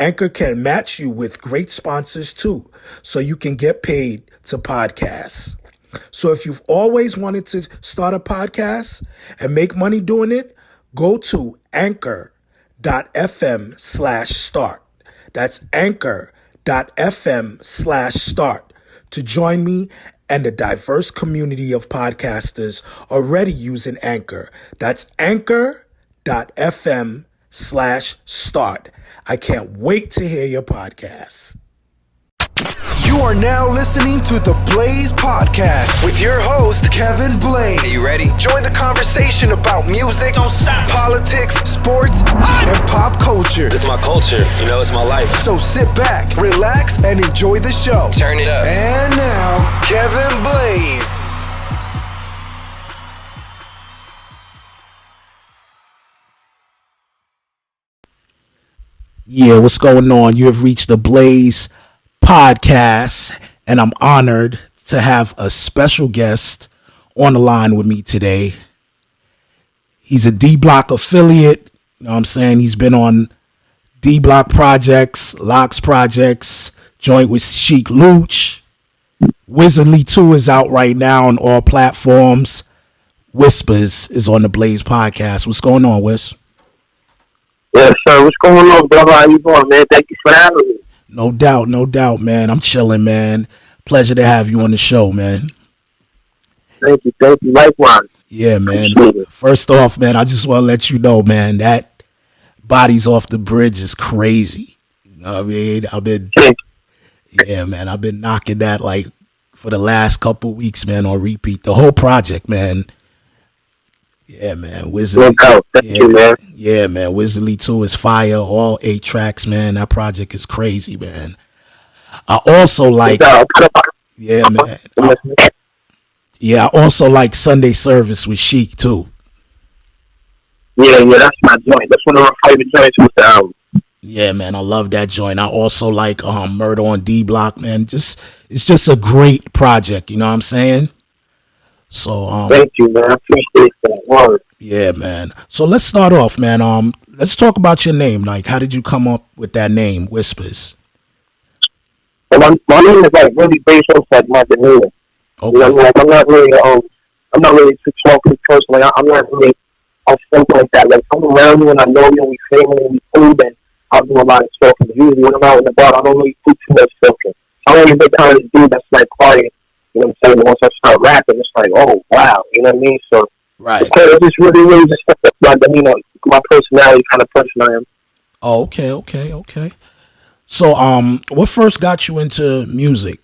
Anchor can match you with great sponsors too, so you can get paid to podcast. So if you've always wanted to start a podcast and make money doing it, go to anchor.fm/start. That's anchor.fm/start to join me and the diverse community of podcasters already using Anchor. That's anchor.fm/start. I can't wait to hear your podcast. You are now listening to the Blaze Podcast with your host, Kevin Blaze. Are you ready? Join the conversation about music, politics, sports, and pop culture. It's my culture, it's my life. So sit back, relax, and enjoy the show. Turn it up. And now, Kevin Blaze. Yeah, what's going on? You have reached the Blaze Podcast, and I'm honored to have a special guest on the line with me today. He's a D-Block affiliate. You know what I'm saying? He's been on D-Block projects, Locks projects, joint with Sheik Luch. Wiazardly 2 is out right now on all platforms. Whispers is on the Blaze Podcast. What's going on, Wiz? Yes, sir. What's going on, brother? How you doing, man? Thank you for having me. No doubt, man. I'm chilling, man. Pleasure to have you on the show, man. Thank you. Likewise. Yeah, man. First off, man, I just want to let you know, man, that Bodies Off the Bridge is crazy. You know what I mean? I've been knocking that like for the last couple weeks, man, on repeat. The whole project, man. Yeah, man. Wiazardly, yeah, man. Wiazardly 2 is fire. All 8 tracks, man. That project is crazy, man. I also like, I also like Sunday Service with Sheik too. Yeah, that's my joint. That's one of my favorite joints with the album. Yeah, man, I love that joint. I also like Murder on D-Block, man. It's just a great project. You know what I'm saying? So thank you, man. I appreciate that word. Yeah, man. So let's start off, man. Let's talk about your name. Like, how did you come up with that name, Whispers? Well, my name is like really based on like my demeanor. Okay. You know, like I'm not really too talkative person. Like I'm not really something like that. Like I'm around you and I know you and we family and we food and I'll do a lot of talking. Usually when I'm out and about, I don't really do too much talking. I'm only the kind of dude that's like quiet. You know what I'm saying? Once I start rapping, it's like, oh, wow. You know what I mean? So, right. It's just really just like, my personality kind of person I am. Oh, okay. So, what first got you into music?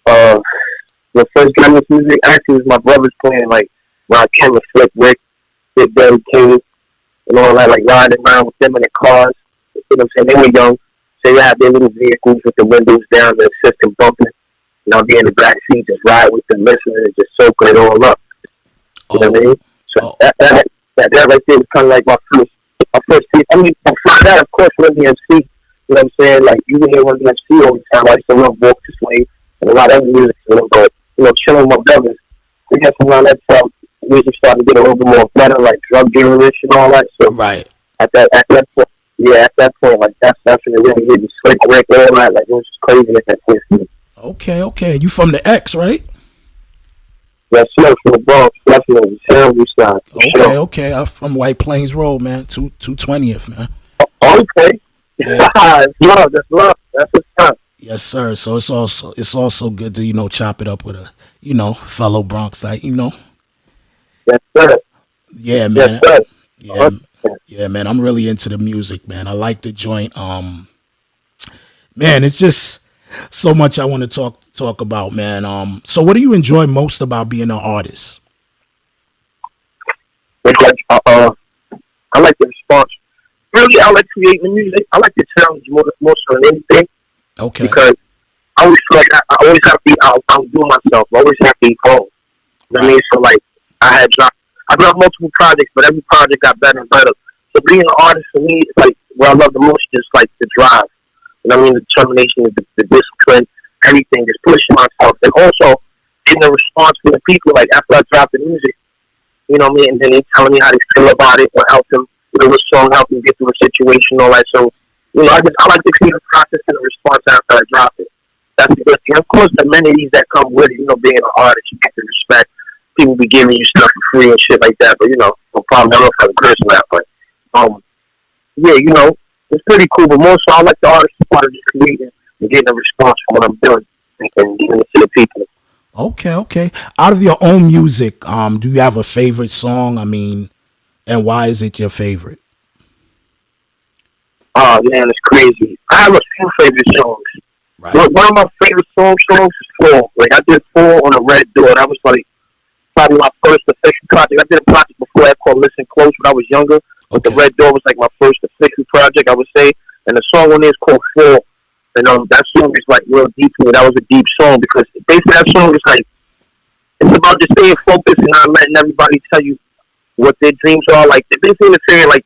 The first got me into music actually was my brothers playing, like, Ron Kevin, Flick, Rick, Big Daddy King, and all that, like, riding around with them in the cars. You know what I'm saying? They were young. So you have their little vehicles with the windows down, the system bumping. And I'll be in the back seat, just ride with them, listening and just soaking it all up. You know what I mean? So that right there was kind of like my first thing. I mean, before that, of course, Run DMC. You know what I'm saying? Like, you can hear Run DMC all the time. I used to love Walk This Way and a lot of other music. But, chilling with my brothers. I guess around that time, music started to get a little bit more better, like drug dealerish and all that. So right. At that point. Yeah, at that point, like, that's when it really hit me. Slick Rick, all that, like, it was just crazy at that point for me. Okay. You from the X, right? Yes, sir, from the Bronx, definitely. Terrible side. Okay. I'm from White Plains Road, man. 220th, man. Okay. Yeah. That's love. That's what's up. Yes, sir. So it's also good to, chop it up with a, fellow Bronxite, Yes, sir. Yeah, man. Yes, sir. Yeah. Yeah, man, I'm really into the music, man. I like the joint. Man, it's just so much I want to talk about, man. So what do you enjoy most about being an artist? It's like, I like the response. Really, I like creating music. I like the challenge more so than anything. Okay. Because I always feel like I always have to be outdoing myself. I always have to evolve. You know what I mean? So, like, I dropped multiple projects, but every project got better and better. So being an artist for me, it's like, what I love the most is like the drive. You know what I mean? The determination, the discipline, everything, just pushing myself. And also getting the response from the people, like after I drop the music, you know what I mean? And then they telling me how they feel about it, what helped them, What song helped me get through a situation, all that. So, I like to see the process and the response after I drop it. That's the good thing. Of course, the amenities that come with it, being an artist, you get the respect. People be giving you stuff for free and shit like that. But, no problem. I don't know if I'm cursing that, but, yeah, it's pretty cool. But more so, I like the artist part of just creating and getting a response from what I'm doing and giving it to the people. Okay. Out of your own music, do you have a favorite song? I mean, and why is it your favorite? Oh man, it's crazy. I have a few favorite songs. Right. One of my favorite songs is Fall. Like I did Fall on a Red Door. That was like probably my first official project. I did a project before that called Listen Close when I was younger. But the Red Door was like my first official project, I would say. And the song on it is called Fall. And that song is like real deep to me. That was a deep song because basically that song is like, it's about just staying focused and not letting everybody tell you what their dreams are. Like, they're basically saying, like,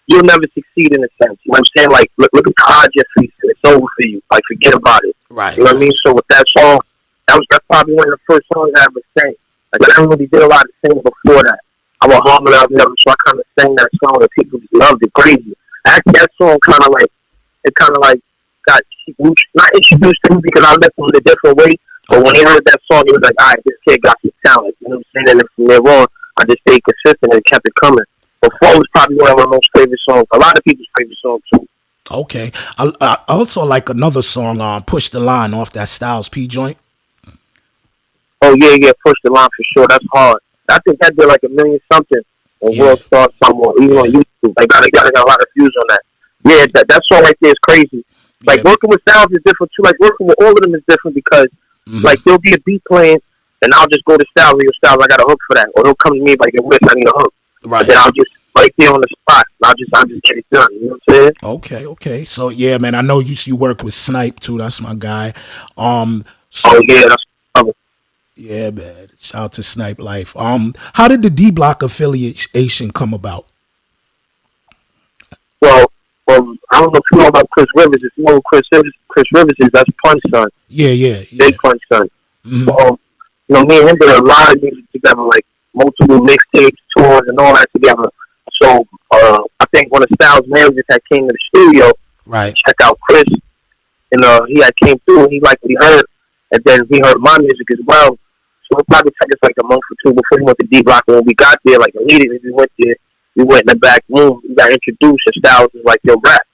you'll never succeed in a sense. You know what I'm saying? Like, look at the odds you're facing. It's over for you. Like, forget about it. Right. You know what I mean? So with that song, that's probably one of the first songs I ever sang. Like, I didn't really did a lot of singing before that. I was harmonizing them, so I kind of sang that song and people just loved it crazy. Actually, that song kind of like got not introduced to me because I left them in a different way. But when they heard that song, it was like, all right, this kid got some talent. You know what I'm saying? And from there on, I just stayed consistent and kept it coming. But Fall was probably one of my most favorite songs. A lot of people's favorite songs, too. Okay. I also like another song, Push the Line, off that Styles P joint. Oh, yeah, Push the Line for sure. That's hard. I think that did like 1 million something on World Star somewhere, even on YouTube. Like, I got a lot of views on that. Yeah, that song right there is crazy. Like, working with Styles is different, too. Like, working with all of them is different because, like, there'll be a beat playing, and I'll just go to Styles, and Styles, I got a hook for that. Or he'll come to me like, Wiz, I need a hook. Right. And then I'll just, right there on the spot, I'll just get it done. You know what I'm saying? Okay. So, yeah, man, I know you work with Snipe, too. That's my guy. Yeah, man. Shout out to Snipe Life. How did the D-Block affiliation come about? Well, I don't know if you know about Chris Rivers. If you know who Chris Rivers is, that's Punch Son. Yeah. Big Punch Son. So, me and him did a lot of music together, like multiple mixtapes, tours, and all that together. So, I think one of Styles' managers had came to the studio, right, check out Chris, and he had came through, and he liked what he heard, and then he heard my music as well. So it probably took us like a month or two before we went to D-Block. And when we got there, like immediately we went there, we went in the back room, we got introduced, and Styles was like, yo, rap.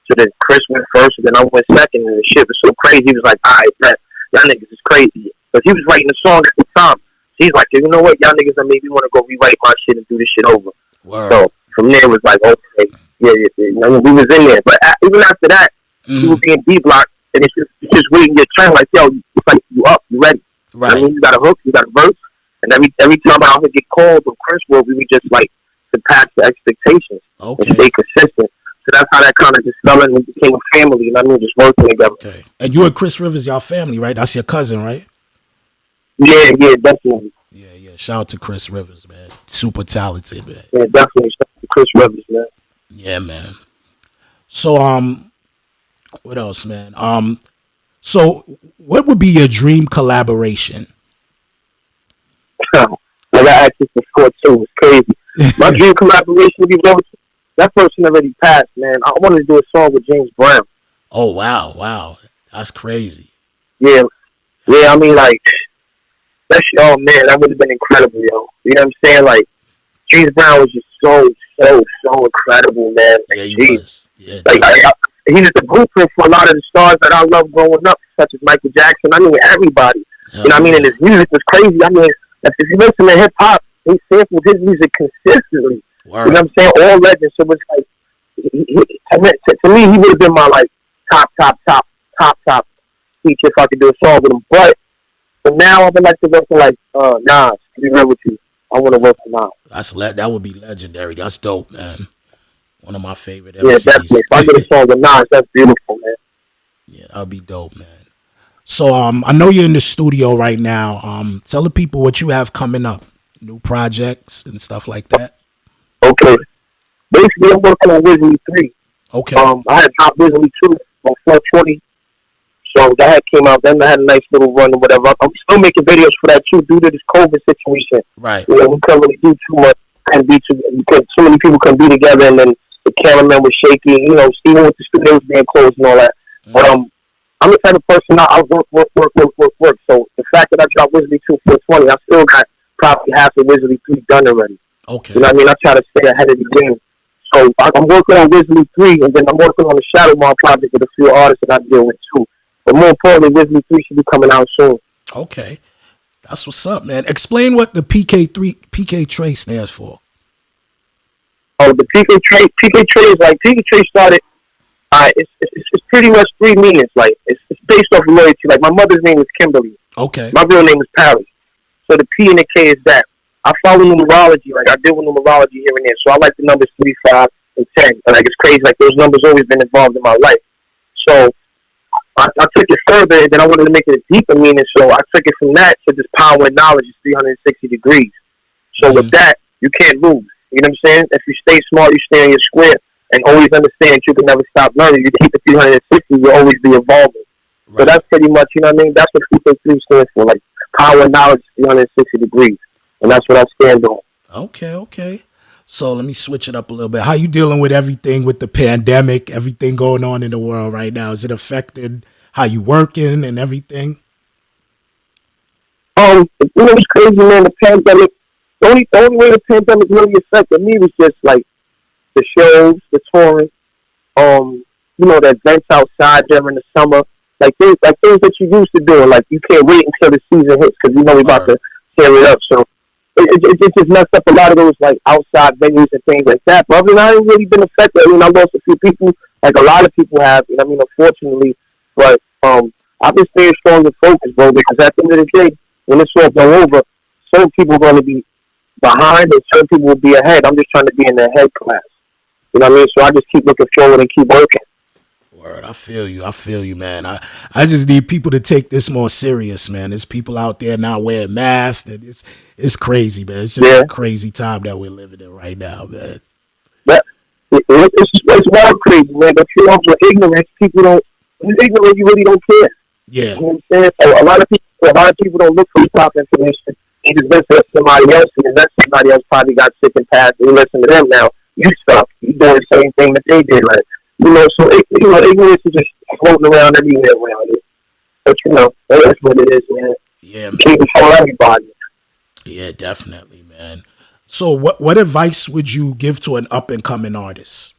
So then Chris went first, and then I went second, and the shit was so crazy. He was like, all right, rap, y'all niggas is crazy. But he was writing the song at the time. So he's like, you know what, y'all niggas are maybe want to go rewrite my shit and do this shit over. Word. So from there it was like, okay, yeah, we was in there. But even after that, we were being D-Block, and it's just waiting your turn, like, yo, it's like, you up, you ready. Right. I mean, you got a hook, you got a verse, and every time I would get called from Chris, we would just like surpass the expectations and stay consistent. So that's how that kind of just fell in and became a family, and I mean, just working together. Okay. And you and Chris Rivers, y'all family, right? That's your cousin, right? Yeah, definitely. Yeah. Shout out to Chris Rivers, man. Super talented, man. Yeah, definitely. Shout out to Chris Rivers, man. Yeah, man. So, what else, man? So, what would be your dream collaboration? Like I asked this before too, it's crazy. My dream collaboration would be that person already passed, man. I wanted to do a song with James Brown. Oh wow, that's crazy. Yeah. I mean, like oh man, that would have been incredible, yo. You know what I'm saying? Like James Brown was just so incredible, man. Yeah, he was. Yeah, like he was the blueprint for a lot of the stars that I love growing up, such as Michael Jackson. I mean, everybody. You know what I mean? And his music was crazy. I mean, if you listen to hip hop, he sampled his music consistently. Word. You know what I'm saying? All legends. So it was like, to me, he would have been my like top feature if I could do a song with him. But for now, I would like to work with like Nas. To be real with you, I want to work with Nas. That would be legendary. That's dope, man. One of my favorite MCs. Yeah, definitely. If I get a song with Nas, that's beautiful, man. Yeah, that'd be dope, man. So I know you're in the studio right now. Tell the people what you have coming up, new projects and stuff like that. Okay. Basically, I'm working on Wiazardly 3. Okay. I had dropped Wiazardly 2 on 420. So that came out. Then I had a nice little run or whatever. I'm still making videos for that too due to this COVID situation. Right. You know, we couldn't really do too much. couldn't be because too many people couldn't be together, and then the cameraman was shaky. You know, even with the studios being closed and all that. But I'm the type of person I work. So the fact that I dropped Wizzly 2 420, I still got probably half of Wizzly 3 done already. Okay. You know what I mean? I try to stay ahead of the game. So I'm working on Wizzly 3, and then I'm working on the Shadow Mall project with a few artists that I deal with too. But more importantly, Wizzly 3 should be coming out soon. Okay. That's what's up, man. Explain what the PK Trey stands for. Oh, the PK Trey is like, PK Trey started, it's pretty much three meanings. Like, it's based off of loyalty. Like, my mother's name is Kimberly. Okay. My real name is Pally. So the P and the K is that. I follow numerology. Like, I deal with numerology here and there. So I like the numbers 3, 5, and 10. And, like, it's crazy. Like, those numbers always been involved in my life. So I took it further, and then I wanted to make it a deeper meaning. So I took it from that to just power and knowledge is 360 degrees. So with that, you can't lose. You know what I'm saying? If you stay smart, you stay in your square, and always understand you can never stop learning. You keep it 360, you'll always be evolving. Right. So that's pretty much, you know what I mean? That's what 3 stands for. Like, power and knowledge is 360 degrees. And that's what I stand on. Okay. So let me switch it up a little bit. How you dealing with everything with the pandemic, everything going on in the world right now? Is it affected how you working and everything? You know what's crazy, man? The pandemic, the only way the pandemic really affected me was just like the shows, the touring, you know, the events outside during the summer, like things that you used to do. Like, you can't wait until the season hits because you know we're about to tear it up. So it just messed up a lot of those like outside venues and things like that. But other than that, I ain't really been affected. I mean, I lost a few people, like a lot of people have. You know, I mean, unfortunately, but I've been staying strong and focused, bro. Because at the end of the day, when this all go over, some people are going to be behind and some people will be ahead. I'm just trying to be in the head class. You know what I mean? So I just keep looking forward and keep working. Word, I feel you, man. I just need people to take this more serious, man. There's people out there not wearing masks, and it's crazy, man. It's just a crazy time that we're living in right now, man. It's wild crazy, man. But you know, for ignorance, people don't. When you're ignorant, you really don't care. Yeah. You know what I'm saying? So a lot of people don't look for the top information. They just listen to somebody else, and that somebody else probably got sick and passed, and you listen to them now. You stuck. You doing the same thing that they did, like. You know, so ignorance is just floating around everywhere around it. But you know, that's what it is, man. Yeah, man. Keep it for everybody. Yeah, definitely, man. So, what advice would you give to an up and coming artist?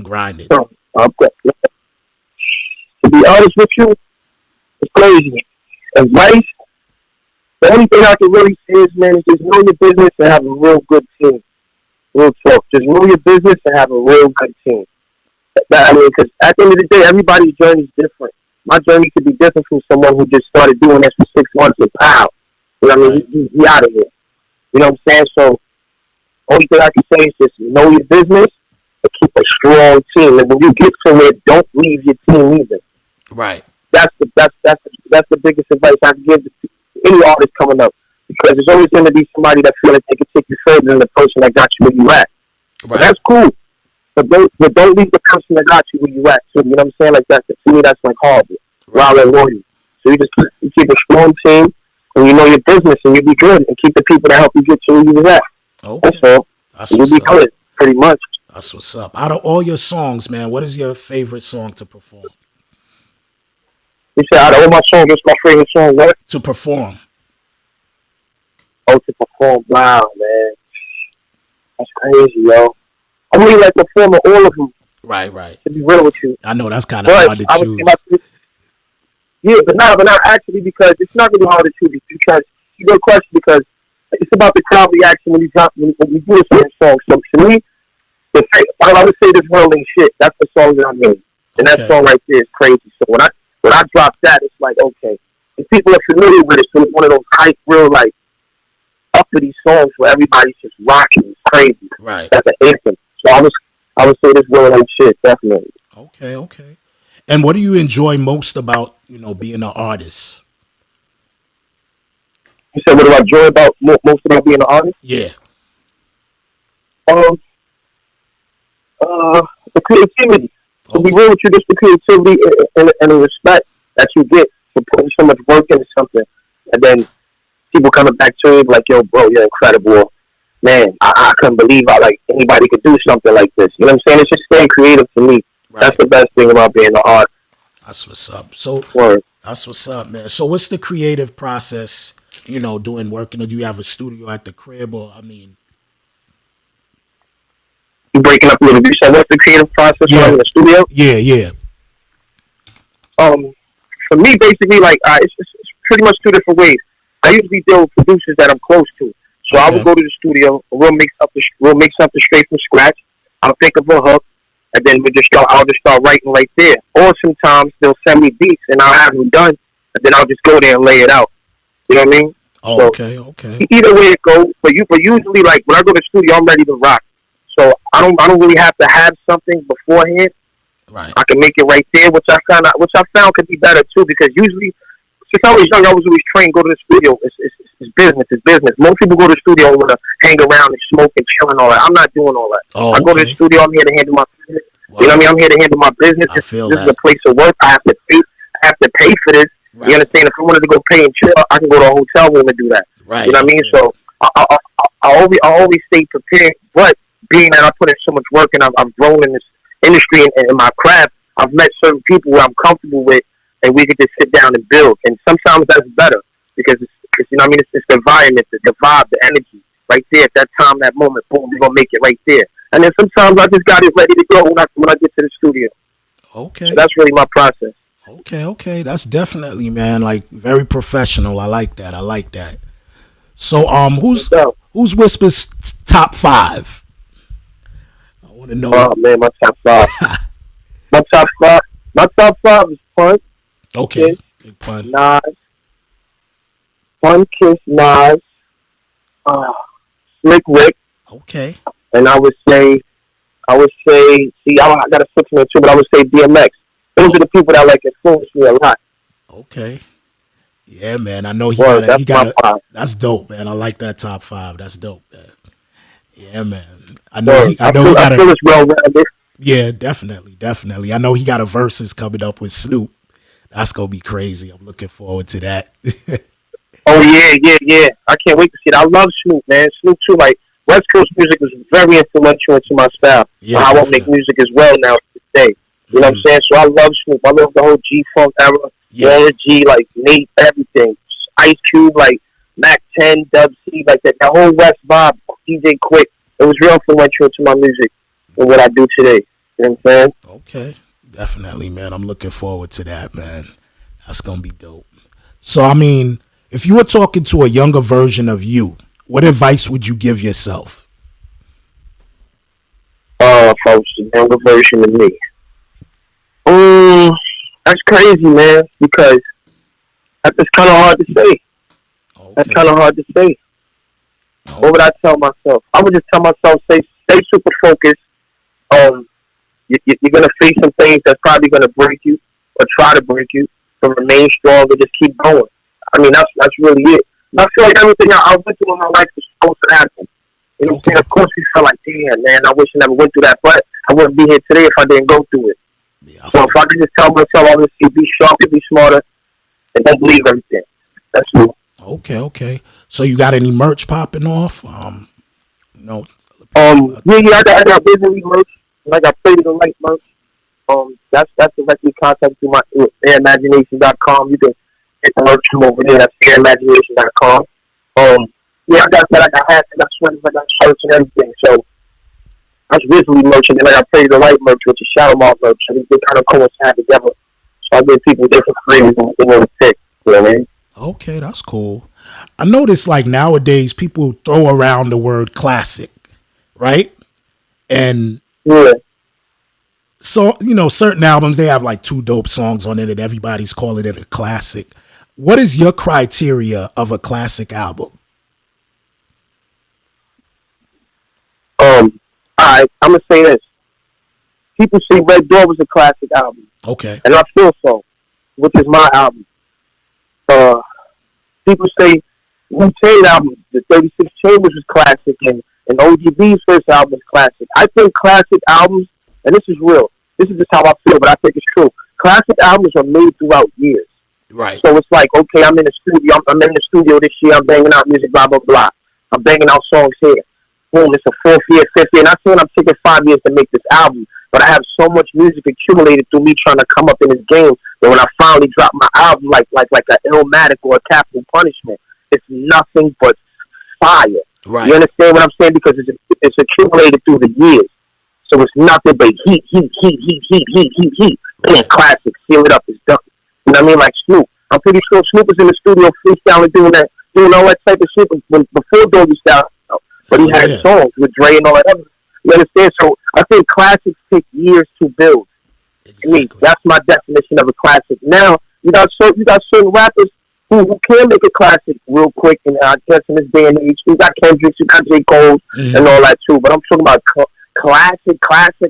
Grinding. To be honest with you, it's crazy. Advice. The only thing I can really say is, man, is just know your business and have a real good team. Real talk. Just know your business and have a real good team. I mean, because at the end of the day, everybody's journey is different. My journey could be different from someone who just started doing this for 6 months and pow. You know what I mean? He out of here. You know what I'm saying? So, only thing I can say is just know your business and keep a strong team. And when you get somewhere, don't leave your team either. Right. That's the biggest advice I can give to any artist coming up. Because there's always going to be somebody that feels like they can take you further than the person that got you where you at. Right. But that's cool. But don't leave the person that got you where you at. So, you know what I'm saying? Like, to me, that's like horrible. Rather than loyal. So you keep a strong team, and you know your business, and you be good, and keep the people that help you get to where you was at. Okay. That's all. You'll be good, pretty much. That's what's up. Out of all your songs, man, what is your favorite song to perform? You said out of all my songs, what's my favorite song? What? To perform. Oh, to perform. Wow, man. That's crazy, yo. I really like performing all of them. Right. To be real with you. I know that's kind of hard to choose. Yeah, but not actually, because it's not really hard to choose. Because it's a good question, because it's about the crowd reaction when we do a certain song. So to me, I would say this world ain't shit. That's the song that I made. And that song right there is crazy. So when I drop that, it's like, okay. And people are familiar with it, so it's one of those hype, real, like, uppity songs where everybody's just rocking. It's crazy. Right. That's an anthem. So I would say this world ain't shit, definitely. Okay. And what do you enjoy most about, being an artist? You said what do I enjoy about most about being an artist? Yeah. The creativity. To be real with you, just the creativity and the respect that you get for putting so much work into something, and then people coming back to you like, yo, bro, you're incredible. man, I couldn't believe how like anybody could do something like this. You know what I'm saying? It's just staying creative to me. Right. That's the best thing about being an art. That's what's up. So Word. that's what's up, man. So what's the creative process? You know, doing working, or do you have a studio at the crib? Or I mean, You breaking up a little bit. So what's the creative process Yeah. when I'm in the studio? yeah. For me, basically, like it's pretty much two different ways. I usually deal with producers that I'm close to, so I Okay. would go to the studio. We'll mix up the straight from scratch. I'll think of a hook, and then I'll just start writing right there. Or sometimes they'll send me beats, and I'll have them done, and then I'll just go there and lay it out. You know what I mean? Oh, So okay. either way it goes, but usually like when I go to the studio, I'm ready to rock. So I don't really have to have something beforehand. Right. I can make it right there, which I found could be better too, because usually since I was young, I was always trained go to the studio. It's business. It's business. Most people go to the studio and want to hang around and smoke and chill and all that. I'm not doing all that. Oh, I go to the okay. studio. I'm here to handle my business. Wow. You know what I mean? I'm here to handle my business. I This feel is that. a place of work. I have to pay for this. Right. You understand? If I wanted to go pay and chill, I can go to a hotel room and do that. Right. You know what I mean? So I always stay prepared. But being that I put in so much work and I've grown in this industry and in my craft, I've met certain people who I'm comfortable with, and we could just sit down and build. And sometimes that's better because it's you know what I mean. It's the environment, the vibe, the energy right there at that time, that moment. Boom, we're gonna make it right there. And then sometimes I just got it ready to go when I get to the studio. Okay. So that's really my process. Okay. That's definitely, man, like very professional. I like that. So who's Whisper's top 5? I want to know. Oh man, my top 5. My top five is Pun, Okay. Kiss, Big pun. Nas, Pun, Kiss, Nas, Slick Rick, Okay. and I would say, see, I got a 6 man too, but I would say DMX. Those are the people that like influence me a lot. Okay. Yeah, man. I know Well, that's my 5. That's dope, man. I like that top 5. That's dope, man. Yeah, man. I know. Well, I feel it's well rounded. Yeah, definitely. I know he got a verses coming up with Snoop. That's gonna be crazy. I'm looking forward to that. Oh yeah. I can't wait to see it. I love Snoop, man. Snoop too. Like West Coast music was very influential into my style. Yeah, I won't make definitely. music as well now today. You know what I'm saying? So I love Snoop. I love the whole G-Funk era. Yeah. Warren G, like Nate, everything. Ice Cube, like Mac 10, Dub C, like that whole West vibe. DJ Quick. It was real influential to my music and what I do today. You know what I'm saying? Okay, definitely, man. I'm looking forward to that, man. That's gonna be dope. So, I mean, if you were talking to a younger version of you, what advice would you give yourself? Folks, the younger version of me. That's crazy, man, because it's kind of hard to say. Okay. That's kind of hard to say. What would I tell myself? I would just tell myself, stay super focused. You're gonna face some things that's probably gonna break you or try to break you, but remain strong and just keep going. I mean, that's really it. And I feel like everything I went through in my life was supposed to happen. You know what I'm saying? Of course, we felt like, damn, man, I wish I never went through that, but I wouldn't be here today if I didn't go through it. Yeah, So if I could just tell myself, obviously, be sharper, be smarter, and don't believe everything. That's me. Okay. So you got any merch popping off? No. I got Wiazardly merch, and I got Play to the Light merch. That's directly contact through my airimagination.com. You can get the merch from over there. That's airimagination.com. I got hats, I got sweaters, I got shirts and everything. So that's Wiazardly merch, and then I got Play to the Light merch, which is Shadow Mark merch. So they kind of coincide together. So I give people different creators and they want to pick. You know what I mean? Okay, that's cool. I notice like nowadays people throw around the word classic, right? And Yeah. so, certain albums, they have like 2 dope songs on it and everybody's calling it a classic. What is your criteria of a classic album? I'm gonna say this. People say Red Door was a classic album, Okay. and I feel so, which is my album. People say Wu-Tang album, the 36 Chambers was classic, and OGB's first album was classic. I think classic albums, and this is real, this is just how I feel, but I think it's true. Classic albums are made throughout years. Right. So it's like, okay, I'm in the studio this year, I'm banging out music, blah, blah, blah. I'm banging out songs here. boom, it's a fourth year, fifth year. And I saying I'm taking 5 years to make this album, but I have so much music accumulated through me trying to come up in this game that when I finally drop my album, like a Illmatic or a Capital Punishment, it's nothing but fire. Right. You understand what I'm saying? Because it's accumulated through the years. So it's nothing but heat. Man, classic. Seal it up. It's done. You know what I mean? Like Snoop. I'm pretty sure Snoop was in the studio freestyling, doing all that type of shit before Doggy Style. But he had songs with Dre and all that other. You understand? So I think classics take years to build. Exactly. I mean, that's my definition of a classic. Now you got certain rappers who can make a classic real quick, and I guess in this day and age, you got Kendrick, you got J. Cole, and all that too. But I'm talking about classic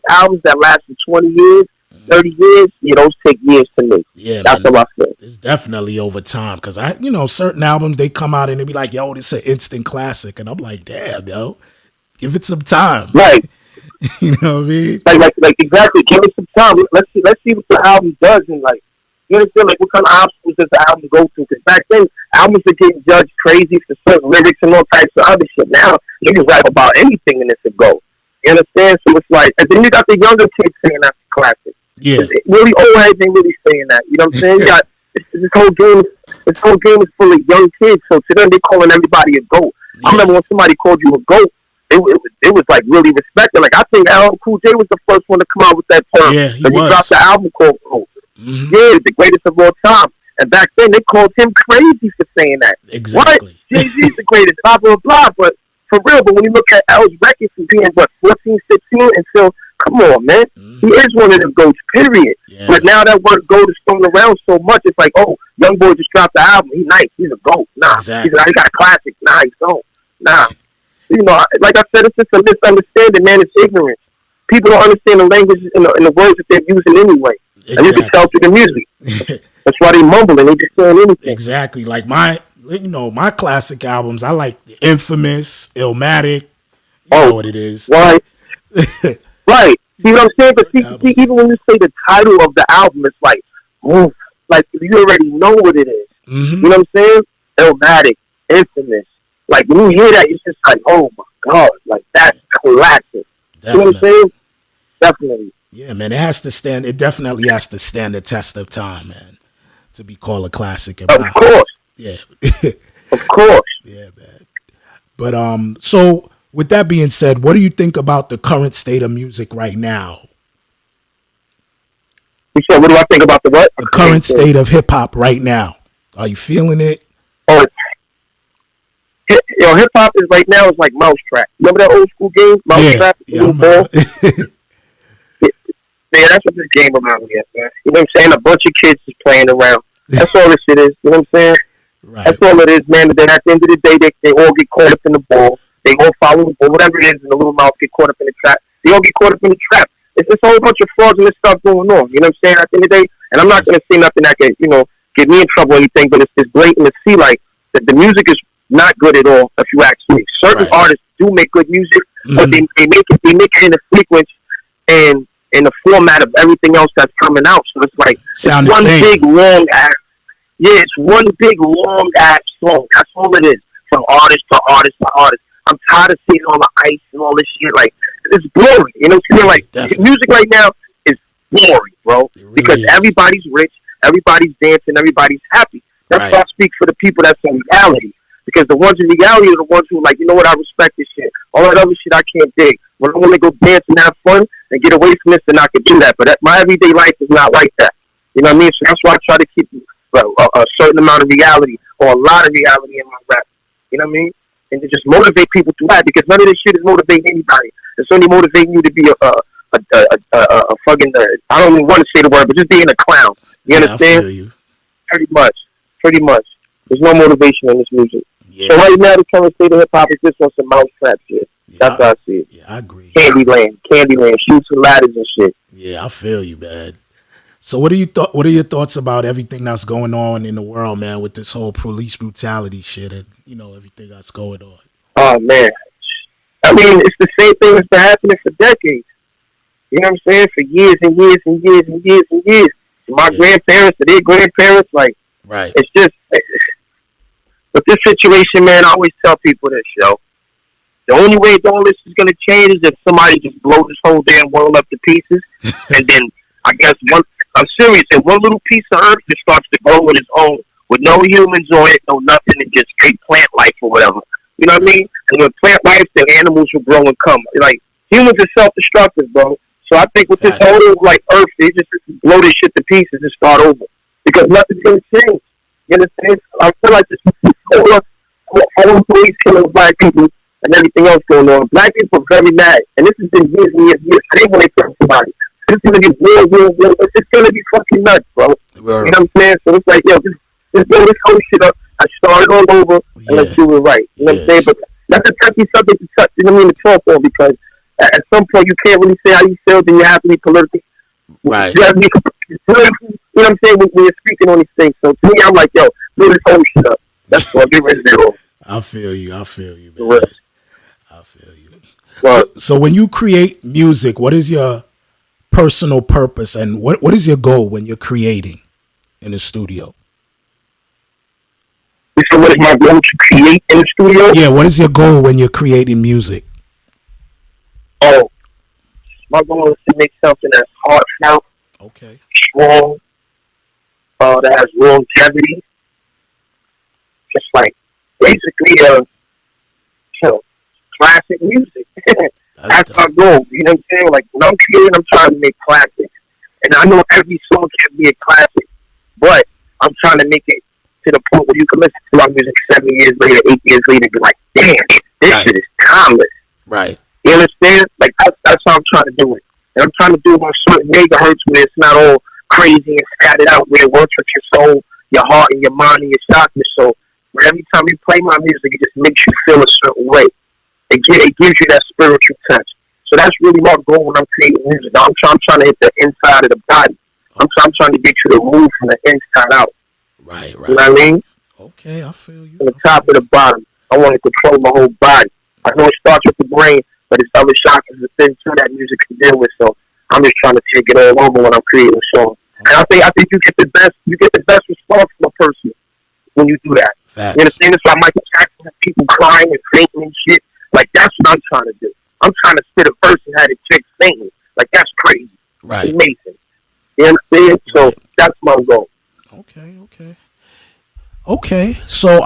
albums that last for 20 years, 30 years. Yeah, those take years to make. Yeah, that's what I feel. It's definitely over time because certain albums they come out and they be like, "Yo, this is an instant classic," and I'm like, "Damn, yo, give it some time." Right. You know what I mean? Like exactly. Give it some time. Let's see what the album does, and like. You understand, like, what kind of obstacles does the album go through? Because back then, albums were getting judged crazy for certain lyrics and all types of other shit. Now, you can rap about anything and it's a go. You understand? So it's like, and then you got the younger kids saying that's a classic. Yeah. Really old heads ain't really saying that. You know what I'm saying? You got, this whole game is full of young kids, so to them, they calling everybody a GOAT. Yeah. I remember when somebody called you a GOAT, it was like really respected. Like, I think LL Cool J was the first one to come out with that term. Yeah, he was. He dropped the album called GOAT. Mm-hmm. Yeah, the greatest of all time. And back then, they called him crazy for saying that. Exactly. What? Jay-Z's the greatest, blah, blah, blah. But for real, when you look at L's records from being, 14, 16, until, come on, man. Mm-hmm. He is one of the GOATs, period. Yeah. But now that word GOAT is thrown around so much, it's like, oh, young boy just dropped the album. He's nice. He's a GOAT. Nah. Exactly. He got a classic. Nah, he's don't. Nah. You know, like I said, it's just a misunderstanding, man. It's ignorant. People don't understand the language and the words that they're using anyway. Exactly. And you can tell through the music. That's why they mumble and they just saying anything. Exactly. Like my classic albums, I like Infamous, Illmatic. You know what it is. Right. Right. See what I'm saying? But see, even when you say the title of the album, it's like, oof, like you already know what it is. Mm-hmm. You know what I'm saying? Illmatic, Infamous. Like when you hear that, it's just like, oh my God, like that's classic. Definitely. You know what I'm saying? Definitely. Yeah, man, it definitely has to stand the test of time, man, to be called a classic. Of course. Yeah. Of course. Yeah, man. But, so with that being said, what do you think about the current state of music right now? You said, what do I think about the what? The current state of hip hop right now. Are you feeling it? Oh, hip hop is right now is like Mousetrap. Remember that old school game, Mousetrap? Yeah, ball? Yeah, that's what this game around here, man. You know what I'm saying? A bunch of kids is playing around. That's all this shit is. You know what I'm saying? Right. That's all it is, man. And then at the end of the day, they all get caught up in the ball. They all follow the ball. Whatever it is, and the little mouse get caught up in the trap. They all get caught up in the trap. It's just a whole bunch of fraudulent stuff going on. You know what I'm saying? At the end of the day, and I'm not going to say nothing that can, get me in trouble or anything, but it's blatant to see, like, that the music is not good at all, if you ask me. Certain artists do make good music, but they make it in the frequency and in the format of everything else that's coming out. So it's like it's one big long ass. Yeah, it's one big long ass song. That's all it is. From artist to artist to artist. I'm tired of seeing all the ice and all this shit. Like, it's boring. You know what I'm saying? Like, music right now is boring, bro. Really because everybody's rich, everybody's dancing, everybody's happy. That's why I speak for the people that's in reality. Because the ones in reality are the ones who are like, you know what, I respect this shit. All that other shit I can't dig. When I want to go dance and have fun and get away from this, then I can do that. But my everyday life is not like that. You know what I mean? So that's why I try to keep a certain amount of reality or a lot of reality in my rap. You know what I mean? And to just motivate people through that, because none of this shit is motivating anybody. It's only motivating you to be a fucking, I don't even want to say the word, but just being a clown. You understand? I feel you. Pretty much. There's no motivation in this music. Yeah. So right now, the current state of hip hop is just on some Mousetrap shit. Yeah, that's how I see it. Yeah, I agree. Candyland, shoots and ladders and shit. Yeah, I feel you, man. So what are your thoughts about everything that's going on in the world, man, with this whole police brutality shit and, everything that's going on? Oh, man. I mean, it's the same thing that's been happening for decades. You know what I'm saying? For years and years and years and years and years. From my grandparents to their grandparents, like, it's just... But this situation, man, I always tell people this, yo. The only way all this is gonna change is if somebody just blow this whole damn world up to pieces, and then I guess I'm serious. If one little piece of earth just starts to grow on its own, with no humans on it, no nothing, and just straight plant life or whatever. You know what I mean? And with plant life, then animals will grow and come. Like humans are self-destructive, bro. So I think with this whole like earth, they just blow this shit to pieces and start over because nothing's gonna change. You understand? I feel like this whole police killing black people and everything else going on. Black people are very mad, and this has been years and years and years. I didn't want to kill somebody. It's gonna be real. It's gonna be fucking nuts, bro. Right. You know what I'm saying? So it's like, yo, just blow this whole shit up. I started all over, and let's do it right. You know what I'm saying? But that's a touchy subject to touch. You know what I mean? To talk on because at some point you can't really say how you feel. Then you have to be political. Right. You have to be political. You know what I'm saying? When you're speaking on these things. So to me, I'm like, yo, blow this whole shit up. That's what get ready to do. I feel you, man. I feel you. So when you create music, what is your personal purpose and what is your goal when you're creating in the studio? So what is my goal to create in the studio? Yeah, what is your goal when you're creating music? Oh, my goal is to make something that's heartfelt, strong, that has longevity. Just like basically, classic music. That's my goal. You know what I'm saying? Like when I'm creating, I'm trying to make classics, and I know every song can be a classic, but I'm trying to make it to the point where you can listen to my music 7 years later, 8 years later, and be like, damn, this shit is timeless. Right. You understand? Like that's how I'm trying to do it, and I'm trying to do it on certain megahertz where it's not all crazy and scattered out, where it works with your soul, your heart, and your mind, and your chakras. So every time you play my music, it just makes you feel a certain way. It gives you that spiritual touch. So that's really my goal when I'm creating music. I'm trying to hit the inside of the body. I'm trying to get you to move from the inside out. Right. You know what I mean? Okay, I feel you. From the top to the bottom. I want to control my whole body. I know it starts with the brain, but it's other chakras within too that music can deal with. So I'm just trying to take it all over when I'm creating a song. And I think you get the best response from a person when you do that. Facts. You understand? That's why Michael Jackson has people crying and fainting and shit. Like that's what I'm trying to do. I'm trying to spit a verse and have a chick fainting. Like that's crazy. Right. It's amazing. You understand? So that's my goal. Okay. So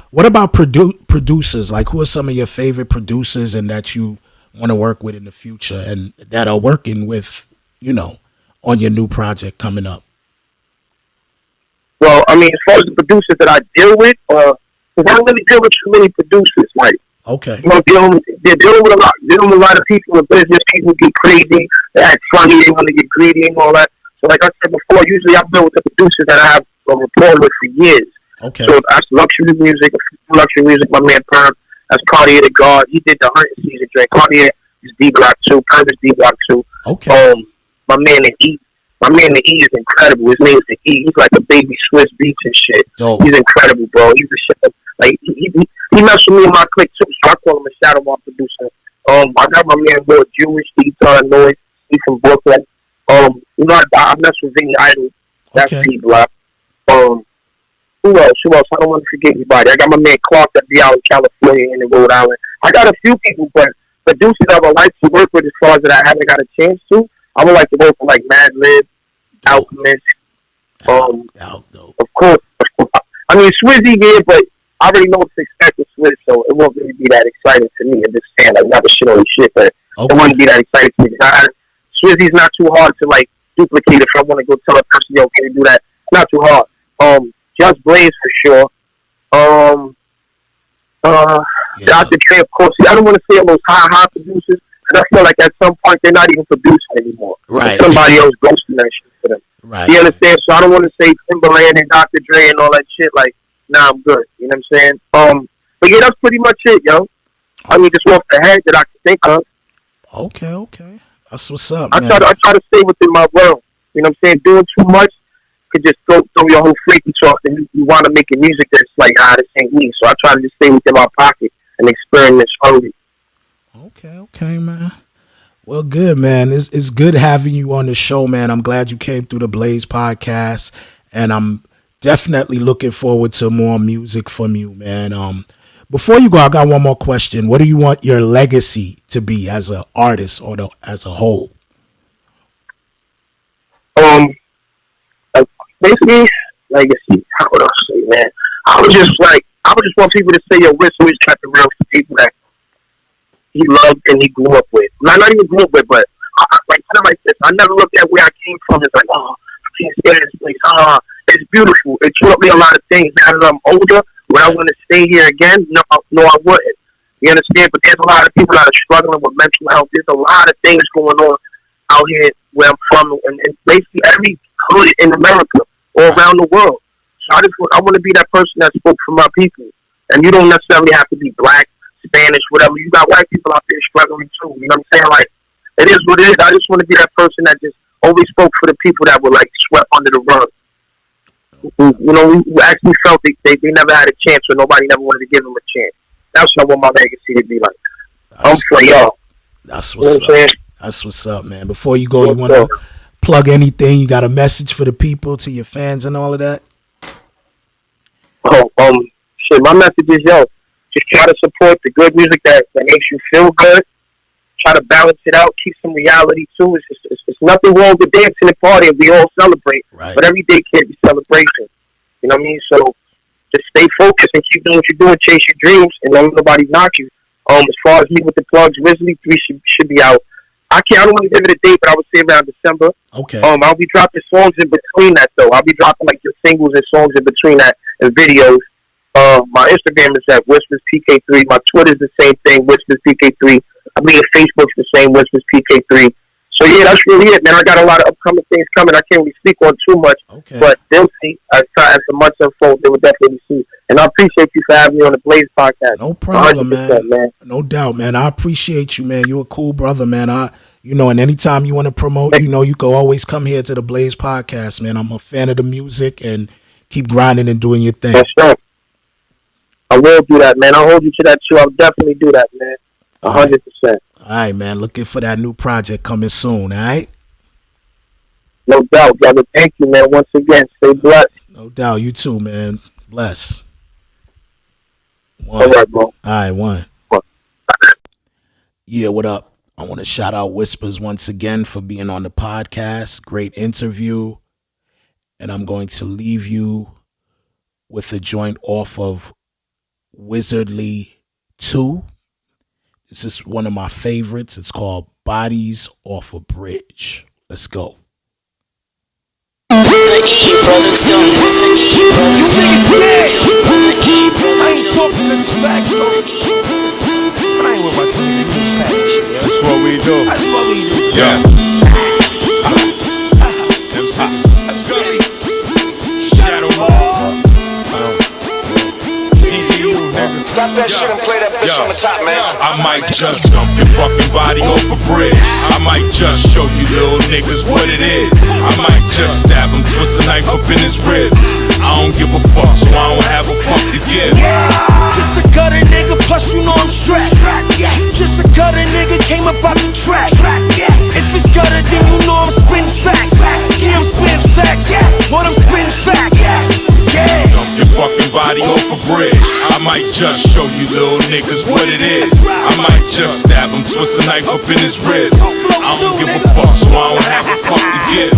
what about producers? Like who are some of your favorite producers and that you want to work with in the future and that are working with, on your new project coming up? Well, I mean, as far as the producers that I deal with, because I don't really deal with too many producers, like. Okay. They're dealing with a lot of people in business. People get crazy, they act funny, they want to get greedy and all that. So like I said before, usually I've been with the producers that I have a rapport with for years. Okay. So that's luxury music, my man Perm. That's Cartier the God. He did the hunting season drink. Cartier is D Block 2, Perm is D Block 2. Okay. My man the E is incredible. His name is the E. He's like a baby Swiss Beats and shit. Dope. He's incredible, bro. He's a shit. Like he messed with me in my clique too, so I call him a shadow bar producer. I got my man Lord Jewish, he's Illinois, he's from Brooklyn. I mess with Vinny Idol, that's D Block. Who else? I don't want to forget anybody. I got my man Clark that be out in California and in Rhode Island. I got a few people, but producers I would like to work with as far as that I haven't got a chance to. I would like to work with like Mad Lib, Alchemist. Of course. I mean Swizzy here, but I already know what to expect with Swizz, so it won't really be that exciting to me. I'm just saying, like, not to shit on his shit, but it wouldn't be that exciting to me. Swizzy's not too hard to, like, duplicate if I want to go tell a person, yo, can you do that? It's not too hard. Just Blaze for sure. Dr. Dre, of course. I don't want to say all those high producers, because I feel like at some point they're not even producing anymore. Right. Somebody else ghosting that shit for them. Right. You understand? So I don't want to say Timberland and Dr. Dre and all that shit, like, nah, I'm good. You know what I'm saying? But yeah, that's pretty much it, yo. I mean, just off the head that I can think of. Okay. That's what's up, I man. try to stay within my world. You know what I'm saying? Doing too much could just throw your whole freaky off, and you want to make a music that's like, this ain't me. So I try to just stay within my pocket and experiment slowly. Okay, man. Well, good, man. It's good having you on the show, man. I'm glad you came through the Blaze podcast, and I'm definitely looking forward to more music from you, man. Before you go, I got one more question. What do you want your legacy to be as an artist or as a whole? Basically, legacy. How would I say, man? I would just want people to say, yo, Wiz always kept it real for people that he loved and he grew up with. Not even grew up with, but kind of like this. I never looked at where I came from. It's like, oh, I can't stand this place. It's beautiful. It taught me a lot of things. Now that I'm older, would I want to stay here again? No, I wouldn't. You understand? But there's a lot of people that are struggling with mental health. There's a lot of things going on out here where I'm from, and basically every hood in America or around the world. So I want to be that person that spoke for my people. And you don't necessarily have to be black, Spanish, whatever. You got white people out there struggling too. You know what I'm saying? Like, it is what it is. I just want to be that person that just always spoke for the people that were like swept under the rug. We actually felt they never had a chance, or nobody never wanted to give them a chance. That's what I want my legacy to be like. I'm for y'all. That's what's up. That's what's up, man. Before you go, you want to plug anything? You got a message for the people, to your fans and all of that? My message is, yo, just try to support the good music that makes you feel good. Try to balance it out. Keep some reality too. It's nothing wrong with dancing and partying. We all celebrate, right. But every day can't be celebration. You know what I mean? So just stay focused and keep doing what you're doing. Chase your dreams, and don't let nobody knock you. As far as me with the plugs, Wiazardly 3 should be out. I don't want to give it a date, but I would say around December. Okay. I'll be dropping songs in between that though. I'll be dropping like the singles and songs in between that and videos. My Instagram is at WhispersPK3. My Twitter's the same thing, WhispersPK3. I mean, Facebook's the same, WhispersPK3. So yeah, that's really it, man. I got a lot of upcoming things coming. I can't really speak on too much, but they'll see as the months unfold. They will definitely see. And I appreciate you for having me on the Blaze podcast. No problem, man. No doubt, man. I appreciate you, man. You're a cool brother, man. And anytime you want to promote, you can always come here to the Blaze podcast, man. I'm a fan of the music, and keep grinding and doing your thing. That's right. I will do that, man. I'll hold you to that too. I'll definitely do that, man. 100%. All right, man. Looking for that new project coming soon, all right? No doubt, brother. Thank you, man. Once again, stay blessed. No doubt. You too, man. Bless. All right, bro. All right, one. Yeah, what up? I want to shout out Whispers once again for being on the podcast. Great interview. And I'm going to leave you with a joint off of Wiazardly 2. This is one of my favorites. It's called Bodies Off a Bridge. Let's go. You niggas scared. I ain't talking this facts though. But I ain't with my community pass shit. That's what we do. That's what we do. Yeah. I'm sorry. Shadow Ball. Stop that shit and play that bitch on the top, man. I might just dump your fucking body off a bridge. I might just show you little niggas what it is. I might just stab him, twist a knife up in his ribs. I don't give a fuck, so I don't have a fuck to give. Just a gutter nigga, plus you know I'm strapped. Yes. Just a gutter nigga, came up out the track. Yes. If it's gutter, then you know I'm spitting facts. Yeah, I'm spitting facts. Yes. What I'm spitting facts. Yes. Yeah. Dump your fucking body off a bridge. I might just show you little niggas what it is. I might just stab him, twist a knife up in his ribs. I don't give a fuck, so I don't have a fuck to give.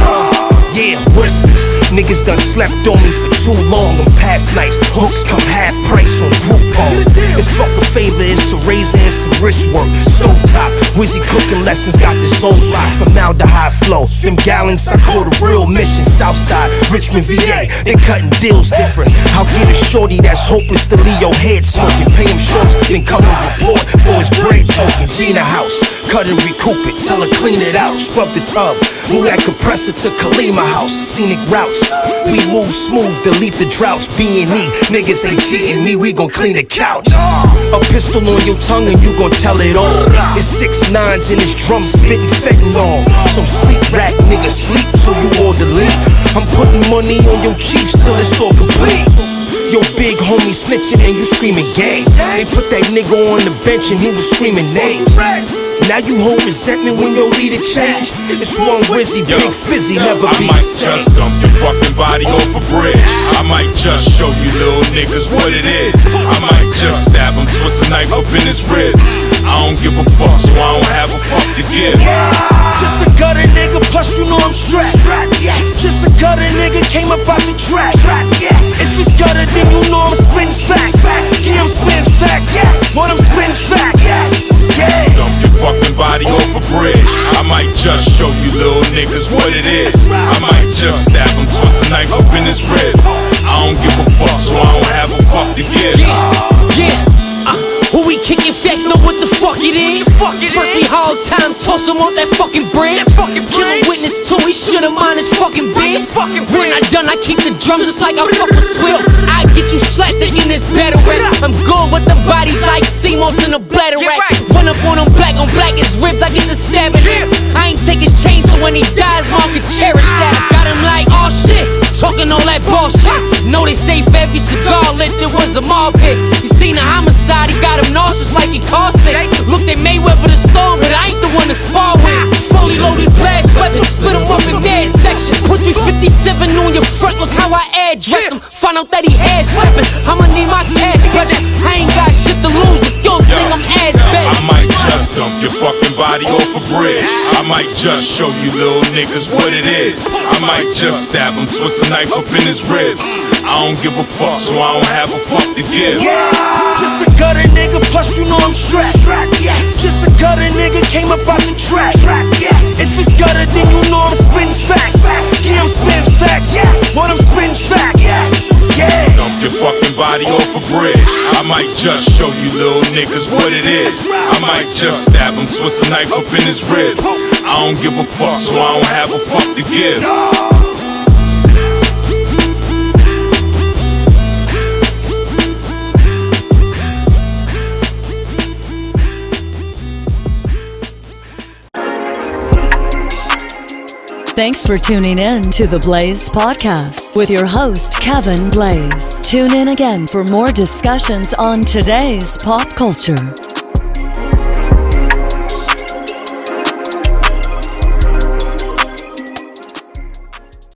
Yeah, whispers. Niggas done slept on me for too long. On past nights, hooks come half price on Groupon. It's fuck a favor, it's a razor and some wrist work. Stovetop, Wizzy cooking lessons, got this old rock from Aldehyde flow. Them gallons, I call the real mission. Southside, Richmond, VA, they cutting deals different. I'll get a shorty that's hopeless to leave your head smoking. Pay him shorts, then come and report for his bread token. Gina house, cut and recoup it, tell her clean it out. Scrub the tub, move that compressor to Kalima house. Scenic routes, we move smooth, delete the droughts. B&E, niggas ain't cheating me, we gon' clean the couch. A pistol on your tongue and you gon' tell it all. It's 6 9s in his drum, spitting fentanyl. So sleep, rat nigga, sleep till you order leave. I'm putting money on your chiefs till it's all complete. Your big homie snitching and you screaming gang. They put that nigga on the bench and he was screaming names. Now you hold resentment when your leader change. It's one Wizzy, Yo, big fizzy, never I be might the same. just dump your fucking body off a bridge. I might just show you little niggas what it is. I might just stab him, twist a knife up in his ribs. I don't give a fuck, so I don't have a fuck to give. Just a gutter nigga, plus you know I'm strapped. Yes. Just a gutter nigga, came up out the trap. Yes. If it's gutter, then you know I'm spitting facts. Yeah, I'm spitting facts. Yes. What I'm spitting facts. Yes. Yeah. Dump your fucking body off a bridge. I might just show you little niggas what it is. I might just stab him, twist a knife up in his ribs. I don't give a fuck, so I don't have a fuck to give. Who we kicking facts, know what the fuck it is? First we haul time, toss him on that fucking bridge. Kill a witness too, he should've mind his fucking bitch. When I done, I keep the drums just like I fuck with Swiss. I get you slapped in this battle rap. I'm good with them bodies like CMOS in a bladder rack. Run up on him black on black, his ribs, I get the stabbing him. I ain't take his chain, so when he dies, mom can cherish that. I got him like, oh shit, talking all that bullshit. Know they say for every cigar lit, there was a mob hit. You seen a homicide, he got him nauseous like he caused it. Looked at Mayweather the storm, but I ain't the one to spar with. Fully loaded blast weapons, split him up in mad sections. Put 357 on your front, look how I address him. Find out that he ass slapping, I'ma need my cash budget. I ain't got shit to lose, but you don't think I'm ass bad. I might just dump your fucking body off a bridge. I might just show you little niggas what it is. I might just stab him, twist a knife up in his ribs. I don't give a fuck, so I don't have a fuck to give. Just a gutter nigga, plus you know I'm strapped. Yes. Just a gutter nigga, came up out the trap. Yes. If it's gutter, then you know I'm spitting facts. Yeah, I'm spitting facts. Yes. What I'm spitting facts. Yes. Yeah. Dump your fucking body off a bridge. I might just show you little niggas what it is. I might just stab him, twist a knife up in his ribs. I don't give a fuck, so I don't have a fuck to give. Thanks for tuning in to the Blaze Podcast with your host, Kevin Blaze. Tune in again for more discussions on today's pop culture.